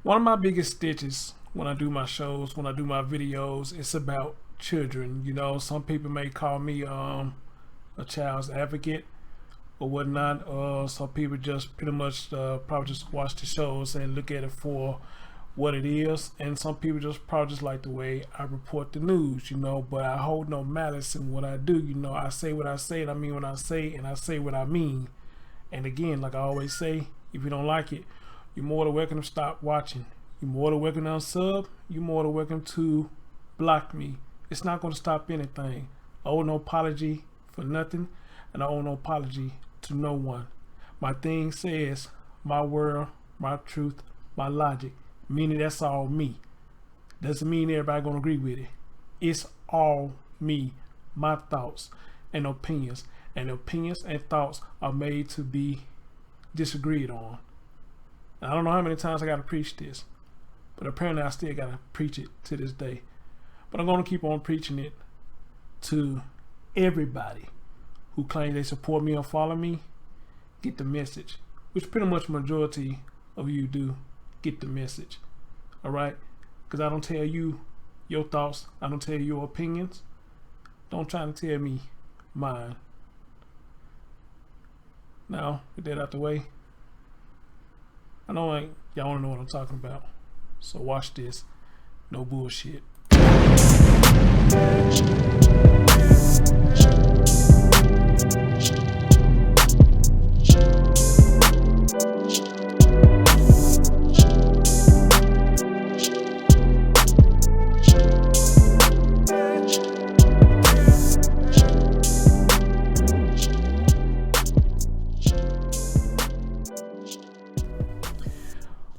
One of my biggest stitches when I do my shows, when I do my videos, it's about children. You know, some people may call me a child's advocate or whatnot. Some people just pretty much probably just watch the shows and look at it for what it is, and some people just probably just like the way I report the news, you know. But I hold no malice in what I do. You know, I say what I say, and I mean what I say, and I say what I mean. And again, like I always say, if you don't like it, you're more than welcome to stop watching. You're more than welcome to unsub. You're more than welcome to block me. It's not going to stop anything. I owe no apology for nothing, and I owe no apology to no one. My thing says my world, my truth, my logic, meaning that's all me. Doesn't mean everybody gonna agree with it. It's all me, my thoughts and opinions, and opinions and thoughts are made to be disagreed on. I don't know how many times I gotta preach this, but apparently I still gotta preach it to this day. But I'm gonna keep on preaching it to everybody who claims they support me or follow me. Get the message, which pretty much majority of you do. Get the message. All right, because I don't tell you your thoughts, I don't tell you your opinions. Don't try to tell me mine. Now, with that out the way, I know y'all wanna know what I'm talking about, so watch this. No bullshit.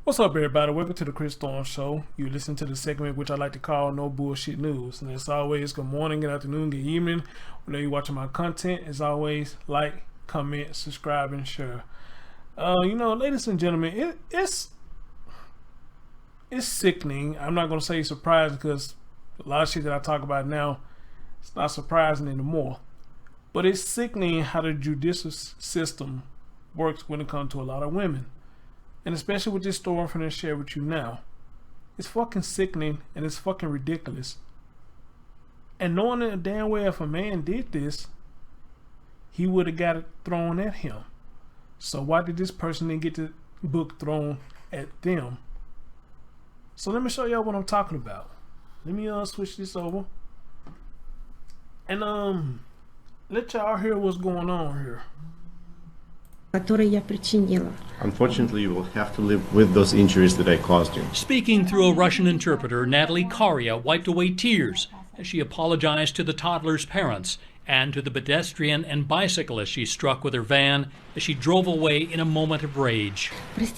What's up, everybody? Welcome to the Chris Storm Show. You listen to the segment which I like to call No Bullshit News. And as always, good morning, good afternoon, good evening. Whenever you're watching my content, as always, like, comment, subscribe, and share. You know, ladies and gentlemen, it's sickening. I'm not going to say surprising because a lot of shit that I talk about now, it's not surprising anymore. But it's sickening how the judicial system works when it comes to a lot of women. And especially with this story I'm finna share with you now. It's fucking sickening and it's fucking ridiculous. And knowing that damn well if a man did this, he would have got it thrown at him. So why did this person then get the book thrown at them? So let me show y'all what I'm talking about. Let me switch this over. And let y'all hear what's going on here. Unfortunately, you will have to live with those injuries that I caused you. Speaking through a Russian interpreter, Natalie Karya wiped away tears as she apologized to the toddler's parents and to the pedestrian and bicyclist she struck with her van as she drove away in a moment of rage. Please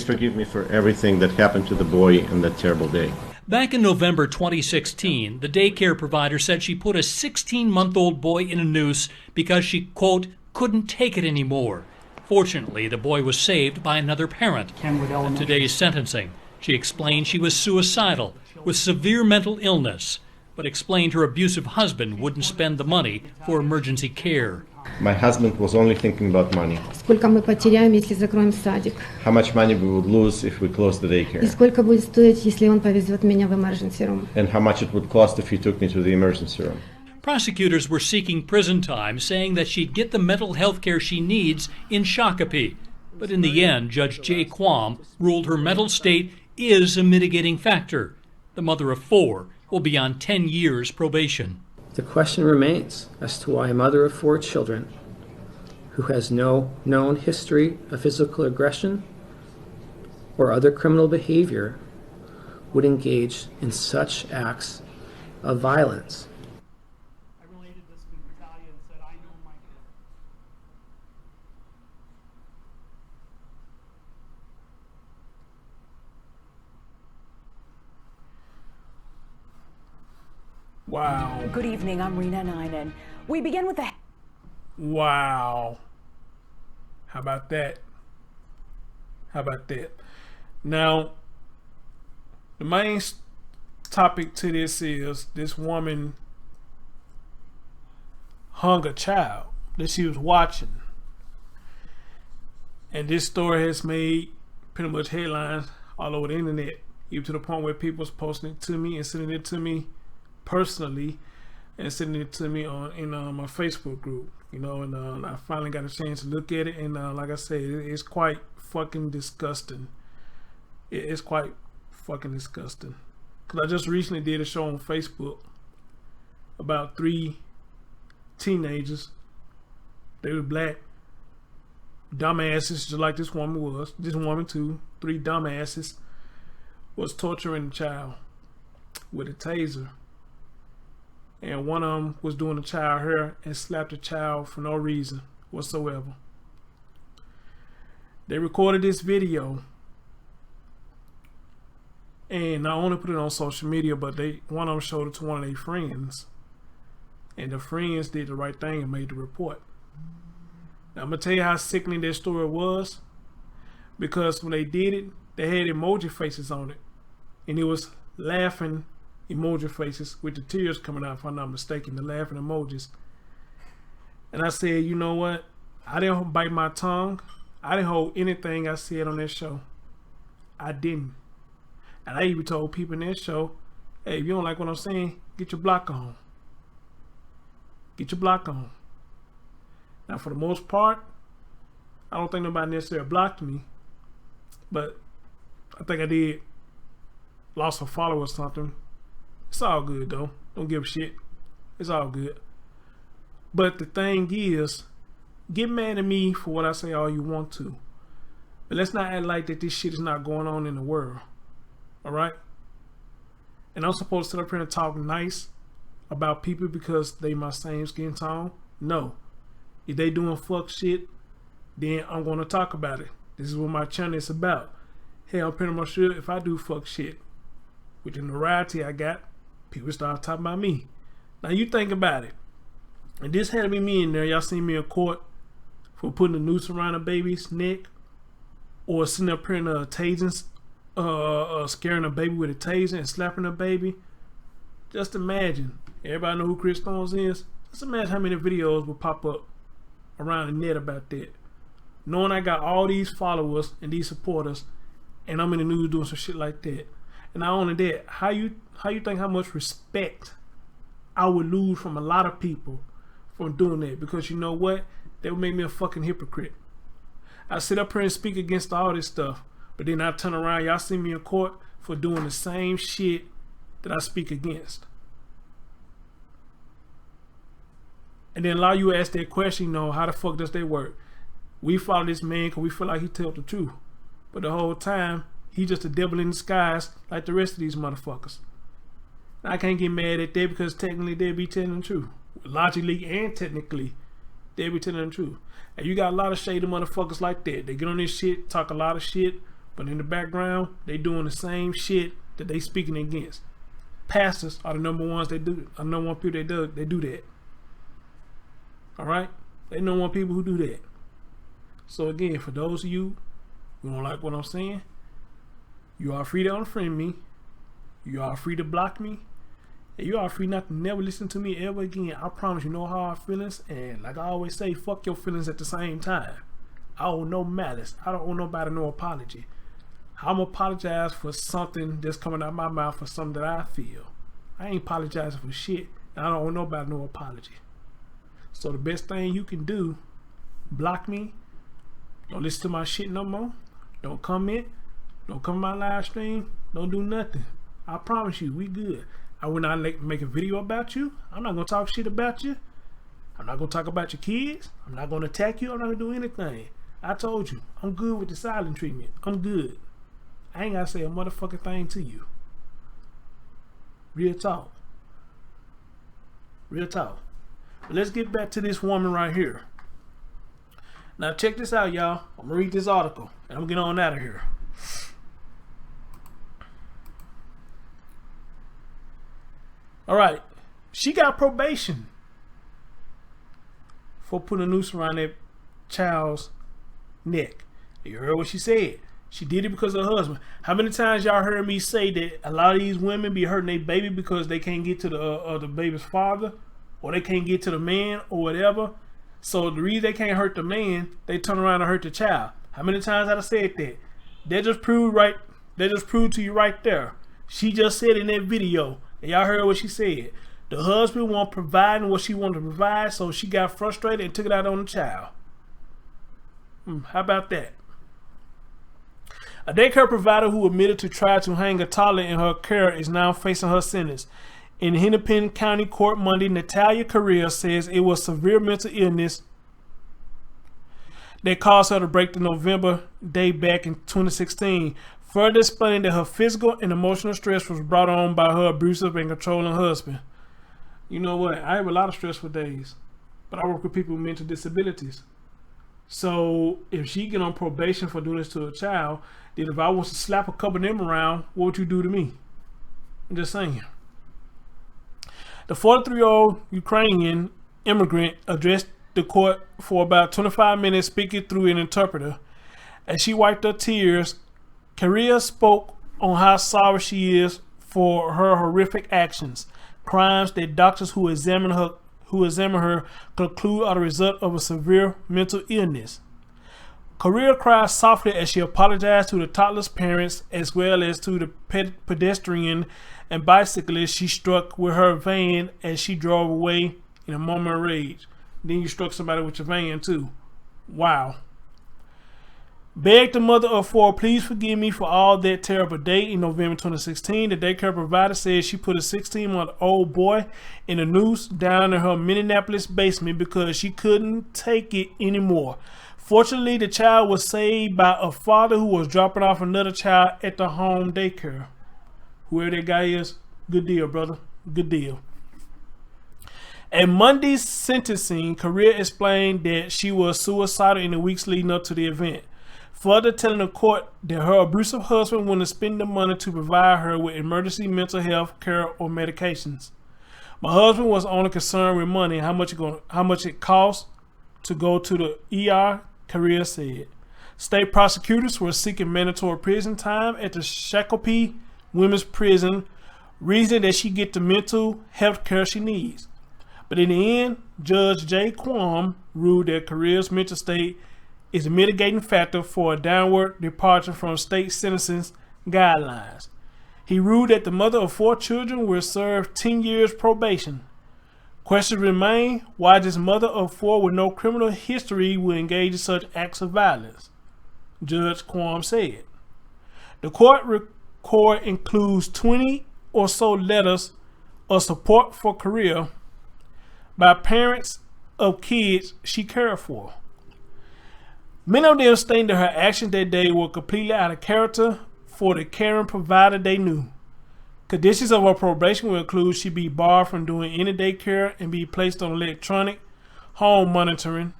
forgive me for everything that happened to the boy on that terrible day. Back in November 2016, the daycare provider said she put a 16-month-old boy in a noose because she, quote, couldn't take it anymore. Fortunately, the boy was saved by another parent. At today's sentencing, she explained she was suicidal with severe mental illness, but explained her abusive husband wouldn't spend the money for emergency care. My husband was only thinking about money. How much money we would lose if we closed the daycare. And how much it would cost if he took me to the emergency room. Prosecutors were seeking prison time, saying that she'd get the mental health care she needs in Shakopee. But in the end, Judge Jay Kwam ruled her mental state is a mitigating factor. The mother of 4 will be on 10 years probation. The question remains as to why a mother of 4 children who has no known history of physical aggression or other criminal behavior would engage in such acts of violence. Wow. Good evening, I'm Rena Ninen. We begin with the... Wow. How about that? How about that? Now, the main topic to this is this woman hung a child that she was watching. And this story has made pretty much headlines all over the internet, even to the point where people was posting it to me and sending it to me personally and sending it to me in my Facebook group, you know, and I finally got a chance to look at it, and like I said, it's quite fucking disgusting. It's quite fucking disgusting. Cause I just recently did a show on Facebook about 3 teenagers. They were black dumbasses, just like this woman was. This woman too. 3 dumbasses was torturing a child with a taser. And one of them was doing the child hair and slapped the child for no reason whatsoever. They recorded this video and not only put it on social media, but one of them showed it to one of their friends. And the friends did the right thing and made the report. Now, I'm going to tell you how sickening their story was. Because when they did it, they had emoji faces on it. And it was laughing emoji faces with the tears coming out, if I'm not mistaken, the laughing emojis. And I said, you know what? I didn't bite my tongue. I didn't hold anything I said on that show. I didn't. And I even told people in that show, hey, if you don't like what I'm saying, get your block on. Get your block on. Now, for the most part, I don't think nobody necessarily blocked me, but I think I did lost a follower or something. It's all good though. Don't give a shit. It's all good. But the thing is, get mad at me for what I say all you want to. But let's not act like that this shit is not going on in the world. Alright? And I'm supposed to sit up here and talk nice about people because they my same skin tone? No. If they doing fuck shit, then I'm going to talk about it. This is what my channel is about. Hell, I'm pretty much sure if I do fuck shit, with the notoriety I got, people start talking about me. Now you think about it. And this had to be me in there. Y'all seen me in court for putting a noose around a baby's neck, or sitting up here in tasing, scaring a baby with a taser and slapping a baby. Just imagine. Everybody know who Chris Stones is? Just imagine how many videos will pop up around the net about that. Knowing I got all these followers and these supporters, and I'm in the news doing some shit like that. And not only that, how you think how much respect I would lose from a lot of people from doing that? Because you know what? They would make me a fucking hypocrite. I sit up here and speak against all this stuff, but then I turn around, y'all see me in court for doing the same shit that I speak against. And then a lot of you ask that question, you know, how the fuck does that work? We follow this man because we feel like he tells the truth. But the whole time, he's just a devil in disguise like the rest of these motherfuckers. And I can't get mad at that because technically they be telling the truth. Logically and technically, they be telling the truth. And you got a lot of shady motherfuckers like that. They get on this shit, talk a lot of shit, but in the background, they doing the same shit that they speaking against. Pastors are the number ones that do it. Number one people they do that. Alright? They number one people who do that. So again, for those of you who don't like what I'm saying, you are free to unfriend me. You are free to block me. And you are free not to never listen to me ever again. I promise you no hard feelings. And like I always say, fuck your feelings at the same time. I owe no malice. I don't owe nobody no apology. I'm apologize for something that's coming out of my mouth for something that I feel. I ain't apologizing for shit. And I don't owe nobody no apology. So the best thing you can do, block me. Don't listen to my shit no more. Don't comment. Don't come to my live stream. Don't do nothing. I promise you, we good. I will not make a video about you. I'm not going to talk shit about you. I'm not going to talk about your kids. I'm not going to attack you. I'm not going to do anything. I told you, I'm good with the silent treatment. I'm good. I ain't got to say a motherfucking thing to you. Real talk. Real talk. But let's get back to this woman right here. Now check this out, y'all. I'm going to read this article and I'm getting on out of here. Alright, she got probation for putting a noose around that child's neck. You heard what she said. She did it because of her husband. How many times y'all heard me say that a lot of these women be hurting their baby because they can't get to the baby's father, or they can't get to the man or whatever? So the reason they can't hurt the man, they turn around and hurt the child. How many times have I said that? That just proved to you right there. She just said in that video, and y'all heard what she said. The husband wasn't providing what she wanted to provide, so she got frustrated and took it out on the child. How about that? A daycare provider who admitted to try to hang a toddler in her care is now facing her sentence. In Hennepin County Court Monday, Natalia Correa says it was severe mental illness that caused her to break the November day back in 2016, further explaining that her physical and emotional stress was brought on by her abusive and controlling husband. You know what? I have a lot of stressful days, but I work with people with mental disabilities. So if she get on probation for doing this to a child, then if I was to slap a couple of them around, what would you do to me? I'm just saying. The 43-year-old Ukrainian immigrant addressed the court for about 25 minutes, speaking through an interpreter. As she wiped her tears, Correa spoke on how sorry she is for her horrific actions, crimes that doctors who examine her conclude are the result of a severe mental illness. Correa cried softly as she apologized to the toddler's parents as well as to the pedestrian and bicyclist she struck with her van as she drove away in a moment of rage. Then you struck somebody with your van too. Wow. Begged the mother of four, please forgive me for all that terrible day. In November 2016, the daycare provider said she put a 16-month-old boy in a noose down in her Minneapolis basement because she couldn't take it anymore. Fortunately, the child was saved by a father who was dropping off another child at the home daycare. Whoever that guy is, good deal, brother. Good deal. At Monday's sentencing, Correa explained that she was suicidal in the weeks leading up to the event, further telling the court that her abusive husband wouldn't spend the money to provide her with emergency mental health care or medications. My husband was only concerned with money, how much it costs to go to the ER, Correa said. State prosecutors were seeking mandatory prison time at the Shakopee Women's Prison, reason that she get the mental health care she needs. But in the end, Judge J. Quam ruled that Correa's mental state is a mitigating factor for a downward departure from state sentencing guidelines. He ruled that the mother of four children will serve 10 years probation. Questions remain why this mother of four with no criminal history will engage in such acts of violence, Judge Quam said. The court record includes 20 or so letters of support for Correa by parents of kids she cared for. Many of them stating that her actions that day were completely out of character for the caring provider they knew. Conditions of her probation will include she be barred from doing any daycare and be placed on electronic home monitoring.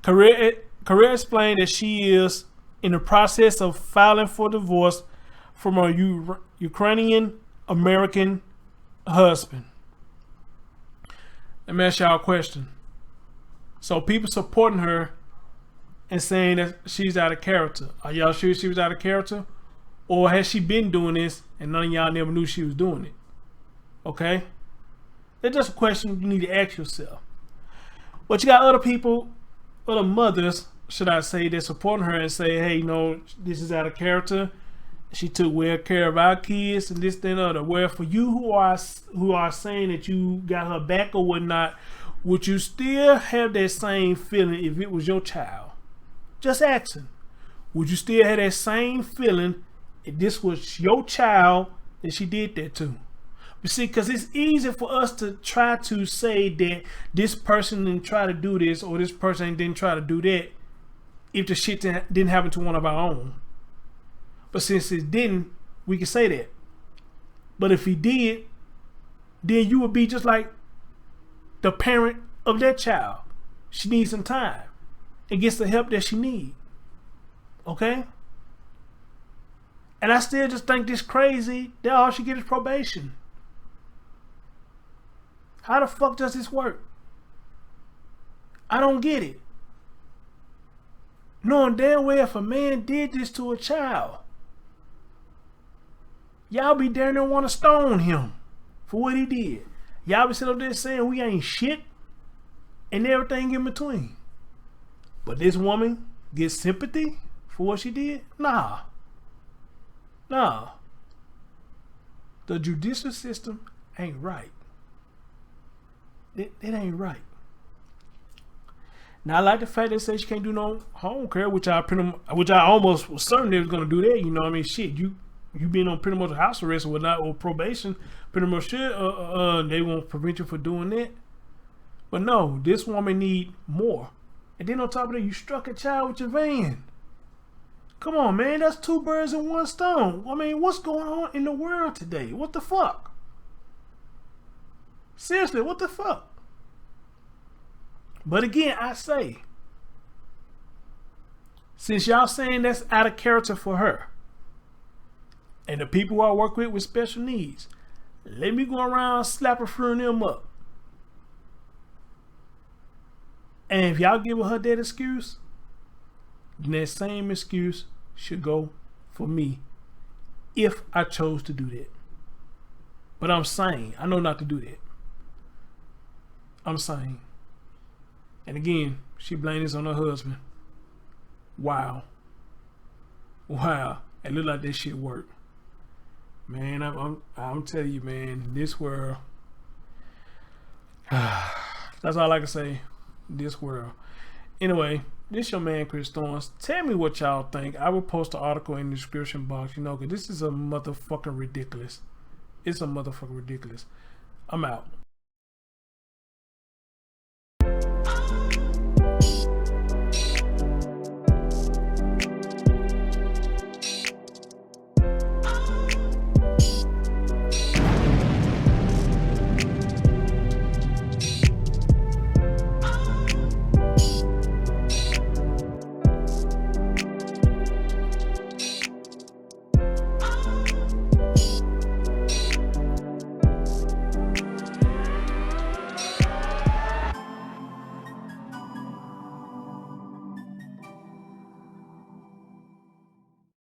Correa explained that she is in the process of filing for divorce from her Ukrainian American husband. Let me ask y'all a question. So people supporting her and saying that she's out of character. Are y'all sure she was out of character? Or has she been doing this and none of y'all never knew she was doing it? Okay? That's just a question you need to ask yourself. But you got other people, other mothers, should I say, that supporting her and say, hey, no, this is out of character. She took well care of our kids and this, that, and other. Where for you who are saying that you got her back or whatnot, would you still have that same feeling if it was your child? Just asking. Would you still have that same feeling if this was your child that she did that to? You see, because it's easy for us to try to say that this person didn't try to do this or this person didn't try to do that if the shit didn't happen to one of our own. But since it didn't, we can say that. But if he did, then you would be just like the parent of that child. She needs some time and gets the help that she needs. Okay? And I still just think this crazy that all she gets is probation. How the fuck does this work? I don't get it. Knowing damn well if a man did this to a child, y'all be damn near want to stone him for what he did. Y'all be sitting up there saying we ain't shit and everything in between. But this woman gets sympathy for what she did? Nah. Nah. The judicial system ain't right. It ain't right. Now I like the fact they say she can't do no home care, which I almost was certain they was gonna do that. You know what I mean? Shit, you being on pretty much house arrest or whatnot, or probation, pretty much should they won't prevent you from doing that. But no, this woman need more. And then on top of that, you struck a child with your van. Come on, man, that's 2 birds in 1 stone. I mean, what's going on in the world today? What the fuck? Seriously, what the fuck? But again, I say, since y'all saying that's out of character for her, and the people who I work with special needs, let me go around slapping them up. And if y'all give her that excuse, then that same excuse should go for me if I chose to do that. But I'm saying, I know not to do that. I'm saying. And again, she blamed this on her husband. Wow. Wow. It looked like this shit worked. Man, I'm telling you, man, this world. That's all I can say. This world. Anyway, this your man Chris Thorns. Tell me what y'all think. I will post the article in the description box, you know, because this is a motherfucking ridiculous. It's a motherfucking ridiculous. I'm out.